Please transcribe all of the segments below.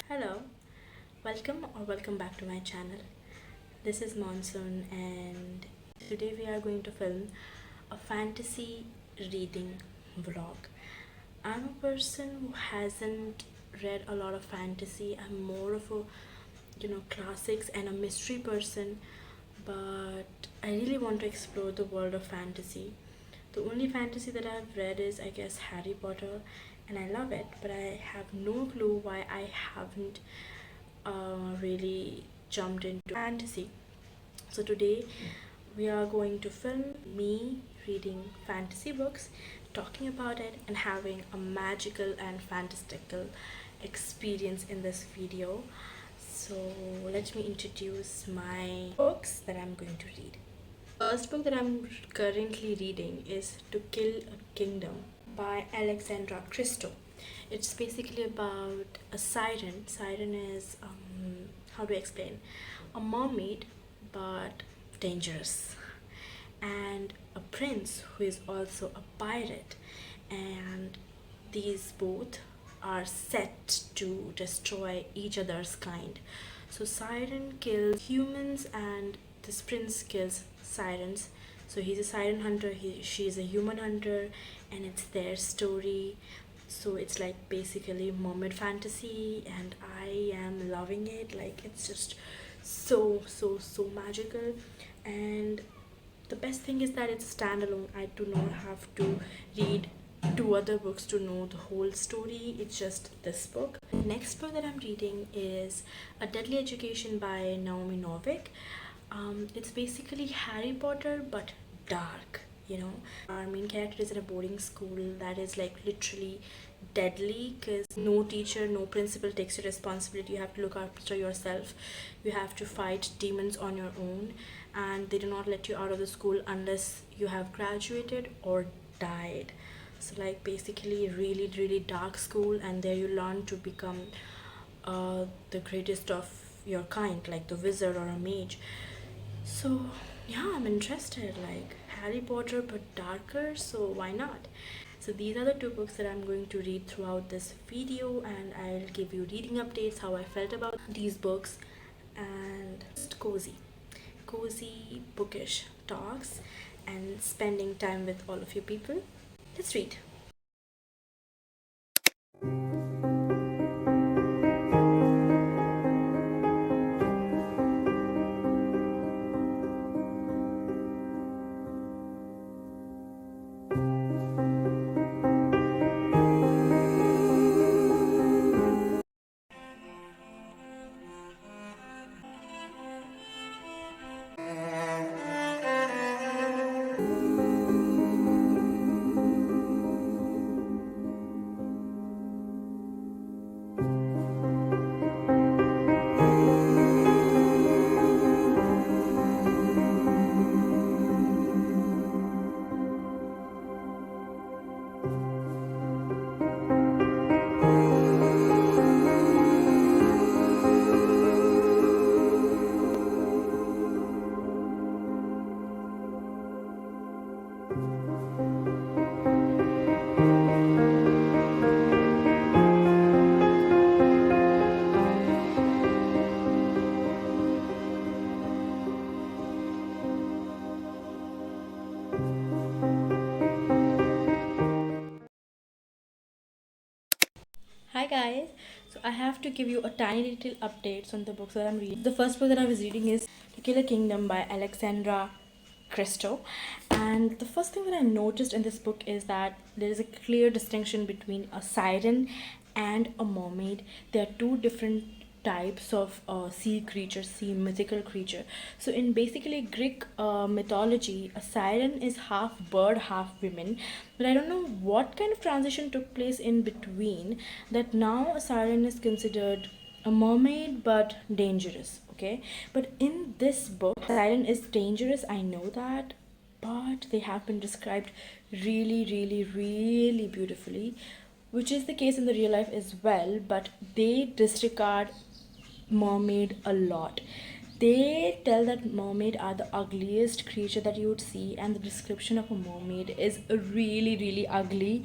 Hello, welcome back to my channel. This is Monsoon, and today we are going to film a fantasy reading vlog. I'm a person who hasn't read a lot of fantasy. I'm more of a classics and a mystery person, but I really want to explore the world of fantasy. The only fantasy that I've read is, I guess, Harry Potter, and I love it, but I have no clue why I haven't really jumped into fantasy. So today we are going to film me reading fantasy books, talking about it, and having a magical and fantastical experience in this video. So let me introduce my books that I'm going to read. First book that I'm currently reading is To Kill a Kingdom by Alexandra Christo. It's basically about a siren. Siren is, how do I explain? A mermaid, but dangerous. And a prince who is also a pirate. And these both are set to destroy each other's kind. So Siren kills humans and this prince kills sirens. So he's a siren hunter, she's a human hunter, and it's their story. So it's like basically mermaid fantasy, and I am loving it. Like, it's just so magical. And the best thing is that it's standalone. I do not have to read two other books to know the whole story. It's just this book. Next book that I'm reading is A Deadly Education by Naomi Novik. It's basically Harry Potter but dark. Our main character is in a boarding school that is like literally deadly, because no teacher, no principal takes your responsibility. You have to look after yourself. You have to fight demons on your own, and they do not let you out of the school unless you have graduated or died. So like basically really dark school, and there you learn to become the greatest of your kind, like the wizard or a mage. So yeah, I'm interested, like Harry Potter but darker, so why not? So these are the two books that I'm going to read throughout this video, and I'll give you reading updates, how I felt about these books, and just cozy bookish talks and spending time with all of you people. Let's read. Hi guys, so I have to give you a tiny little updates on the books that I'm reading. The first book that I was reading is To Kill a Kingdom by Alexandra Christo, and the first thing that I noticed in this book is that there is a clear distinction between a siren and a mermaid. They are two different types of sea creature, sea mythical creature. So in basically Greek mythology, a siren is half bird, half women. But I don't know what kind of transition took place in between, that now a siren is considered a mermaid but dangerous. Okay, but in this book, siren is dangerous. I know that, but they have been described really beautifully, which is the case in the real life as well, but they disregard mermaid a lot. They tell that mermaid are the ugliest creature that you would see, and the description of a mermaid is really ugly.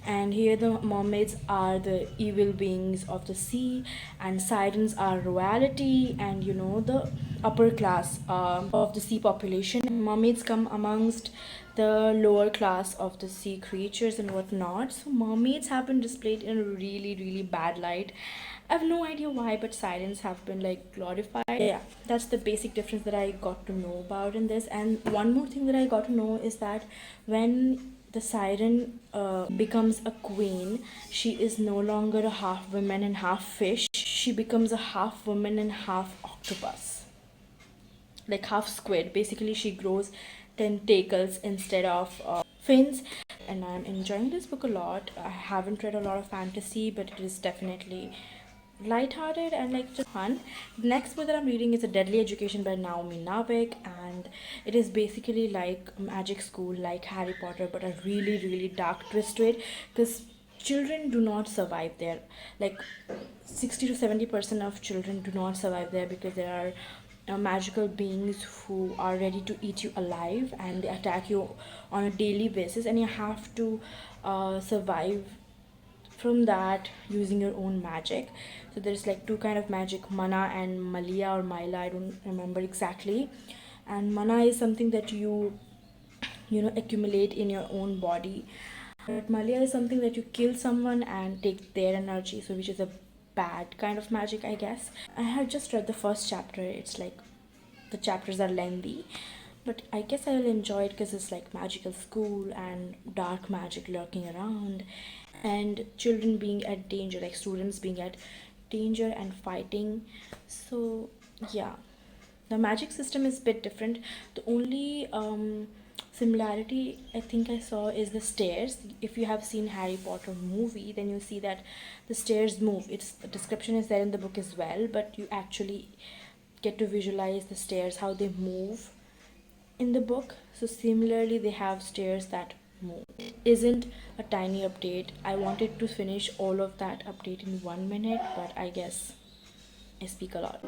And here the mermaids are the evil beings of the sea, and sirens are royalty, and the upper class of the sea population. Mermaids come amongst the lower class of the sea creatures and whatnot. So mermaids have been displayed in a really, really bad light. I have no idea why, but sirens have been like glorified. Yeah, that's the basic difference that I got to know about in this. And one more thing that I got to know is that when the siren becomes a queen, she is no longer a half woman and half fish. She becomes a half woman and half octopus, like half squid. Basically, she grows tentacles instead of fins. And I'm enjoying this book a lot. I haven't read a lot of fantasy, but it is definitely lighthearted and like just fun. The next book that I'm reading is A Deadly Education by Naomi Novik, and it is basically like magic school, like Harry Potter, but a really, really dark twist to it, because children do not survive there. Like 60 to 70% of children do not survive there because there are magical beings who are ready to eat you alive, and they attack you on a daily basis, and you have to survive from that using your own magic. So there's like two kind of magic, mana and malia or myla, I don't remember exactly. And mana is something that you accumulate in your own body, but malia is something that you kill someone and take their energy, so which is a bad kind of magic, I guess. I have just read the first chapter. It's like the chapters are lengthy, but I guess I will enjoy it because it's like magical school and dark magic lurking around, and children being at danger, like students being at danger and fighting. So yeah, the magic system is a bit different. The only similarity I think I saw is the stairs. If you have seen Harry Potter movie, then you see that the stairs move. It's the description is there in the book as well, but you actually get to visualize the stairs, how they move in the book. So similarly, they have stairs that move. Isn't a tiny update. I wanted to finish all of that update in 1 minute, but I guess I speak a lot.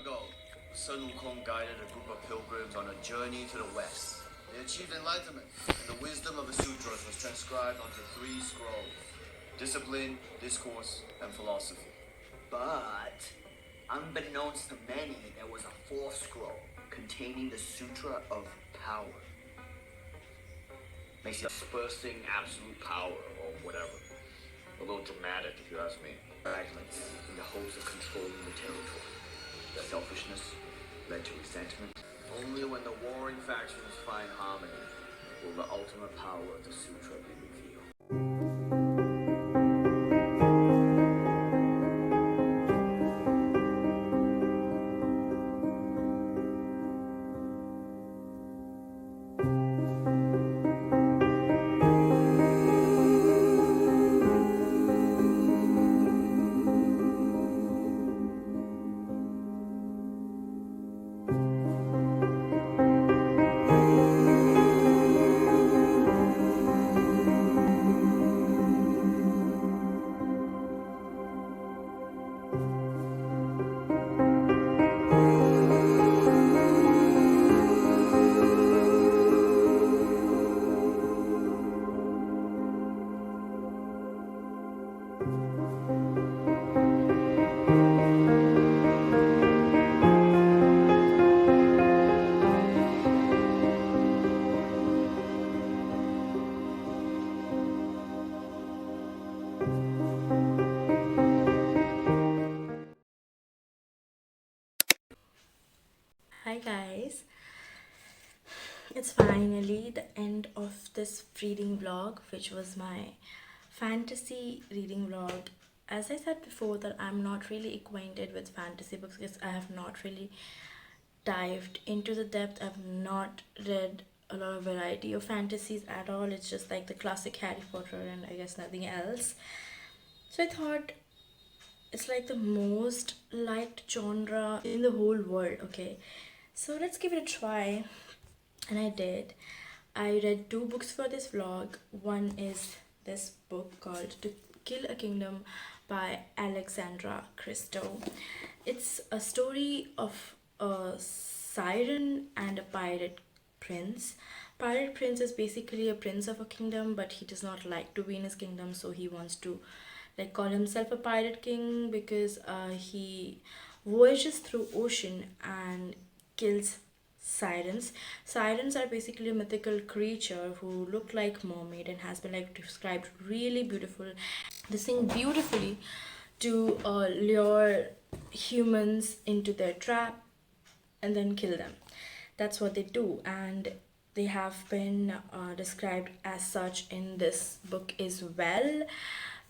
Ago, Sun Wukong guided a group of pilgrims on a journey to the west. They achieved enlightenment, and the wisdom of the sutras was transcribed onto 3 scrolls: discipline, discourse, and philosophy. But, unbeknownst to many, there was a 4th scroll containing the Sutra of Power. Makes it dispersing absolute power or whatever. A little dramatic, if you ask me. Fragments in the hopes of controlling the territory. The selfishness led to resentment. Only when the warring factions find harmony will the ultimate power of the Sutra be revealed. Hi guys, it's finally the end of this reading vlog, which was my fantasy reading vlog. As I said before, that I'm not really acquainted with fantasy books because I have not really dived into the depth. I've not read a lot of variety of fantasies at all. It's just like the classic Harry Potter and I guess nothing else. So I thought it's like the most liked genre in the whole world. Okay, so let's give it a try, and I did. I read two books for this vlog. One is this book called To Kill a Kingdom by Alexandra Christo. It's a story of a siren and a pirate prince. Pirate prince is basically a prince of a kingdom, but he does not like to be in his kingdom, so he wants to like call himself a pirate king because he voyages through ocean and kills sirens. Sirens are basically a mythical creature who look like mermaid and has been like described really beautiful. They sing beautifully to lure humans into their trap and then kill them. That's what they do, and they have been described as such in this book as well.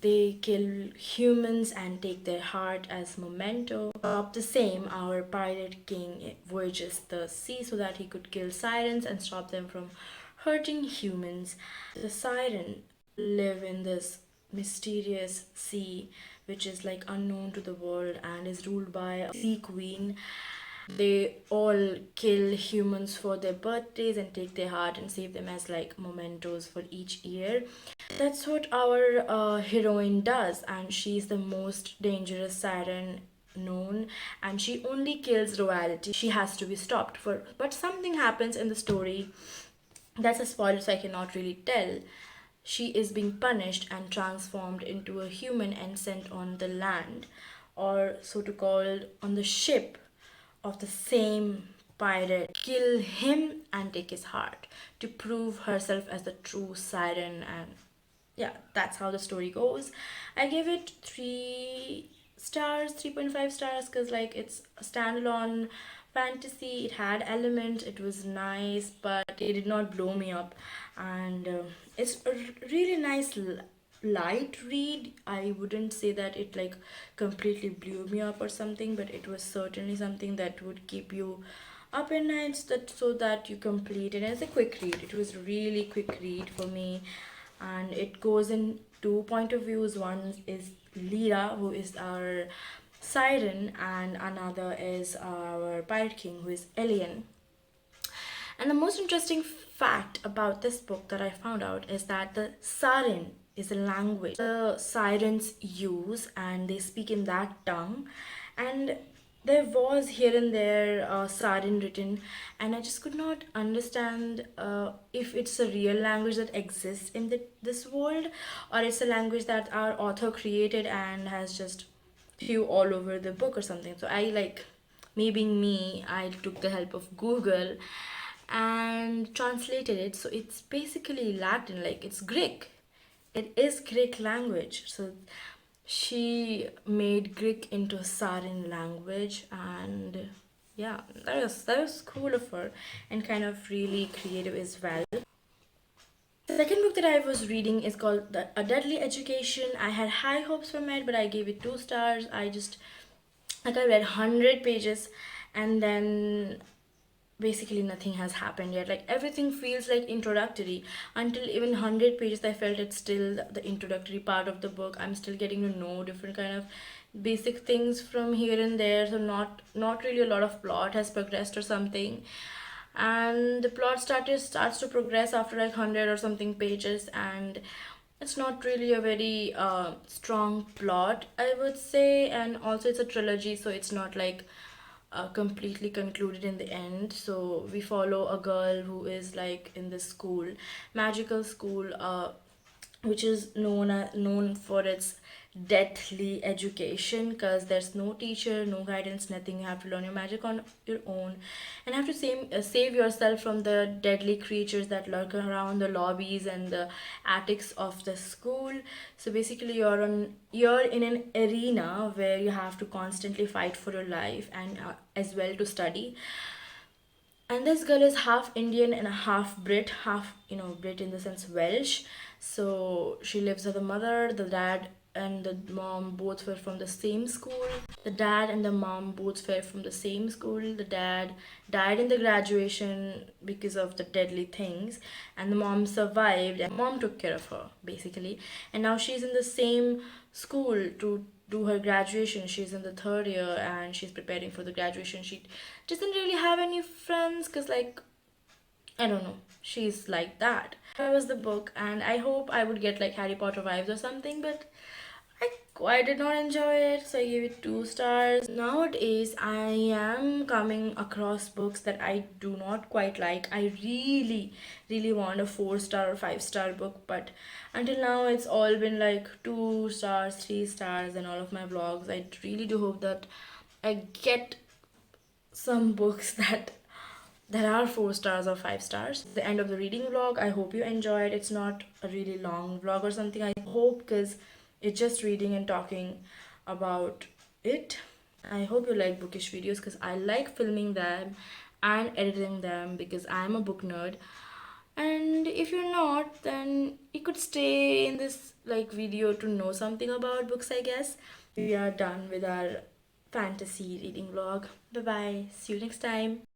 They kill humans and take their heart as memento. Of the same, our pirate king voyages the sea so that he could kill sirens and stop them from hurting humans. The siren live in this mysterious sea which is like unknown to the world and is ruled by a sea queen. They all kill humans for their birthdays and take their heart and save them as like mementos for each year. That's what our heroine does, and she's the most dangerous siren known, and she only kills royalty. She has to be stopped for, but something happens in the story that's a spoiler, so I cannot really tell. She is being punished and transformed into a human and sent on the land, or so to call, on the ship of the same pirate. Kill him and take his heart to prove herself as the true siren, and yeah, that's how the story goes. I give it 3 stars, 3.5 stars, because like it's a standalone fantasy. It had elements, it was nice, but it did not blow me up. And it's a really nice light read. I wouldn't say that it like completely blew me up or something, but it was certainly something that would keep you up at nights, that so that you complete it. And it's a quick read. It was really quick read for me, and it goes in two point of views. One is Lyra, who is our siren, and another is our pirate king, who is Elian. And the most interesting fact about this book that I found out is that the siren is a language the sirens use, and they speak in that tongue. And there was here and there siren written, and I just could not understand if it's a real language that exists in this world, or it's a language that our author created and has just few all over the book or something. So I like, me being me, I took the help of Google and translated it. So it's basically Latin, like it's Greek. It is Greek language. So she made Greek into a Sarin language, and yeah, that was cool of her and kind of really creative as well. The second book that I was reading is called A Deadly Education. I had high hopes from it, but I gave it 2 stars. I just like I read 100 pages, and then basically nothing has happened yet. Like everything feels like introductory. Until even 100 pages I felt it's still the introductory part of the book. I'm still getting to know different kind of basic things from here and there, so not really a lot of plot has progressed or something. And the plot starts to progress after like 100 or something pages, and it's not really a very strong plot, I would say. And also it's a trilogy, so it's not like completely concluded in the end. So we follow a girl who is like in this school, magical school, which is known for its deathly education, because there's no teacher, no guidance, nothing. You have to learn your magic on your own, and have to save yourself from the deadly creatures that lurk around the lobbies and the attics of the school. So basically you're in an arena where you have to constantly fight for your life, and as well to study. And this girl is half Indian and a half Brit, half, Brit in the sense Welsh. So she lives with the mother, the dad, and the mom both were from the same school. The dad and the mom both were from the same school. The dad died in the graduation because of the deadly things, and the mom survived, and mom took care of her basically. And now she's in the same school to do her graduation. She's in the third year and she's preparing for the graduation. She doesn't really have any friends because like I don't know. She's like that. That was the book, and I hope I would get like Harry Potter vibes or something, but I quite did not enjoy it, so I gave it 2 stars. Nowadays, I am coming across books that I do not quite like. I really, really want a 4 star or 5 star book, but until now, it's all been like 2 stars, 3 stars, and all of my vlogs. I really do hope that I get some books that are 4 stars or 5 stars. The end of the reading vlog. I hope you enjoyed. It's not a really long vlog or something. I hope, because it's just reading and talking about it. I hope you like bookish videos, because I like filming them and editing them, because I'm a book nerd. And if you're not, then you could stay in this like video to know something about books, I guess. We are done with our fantasy reading vlog. Bye bye. See you next time.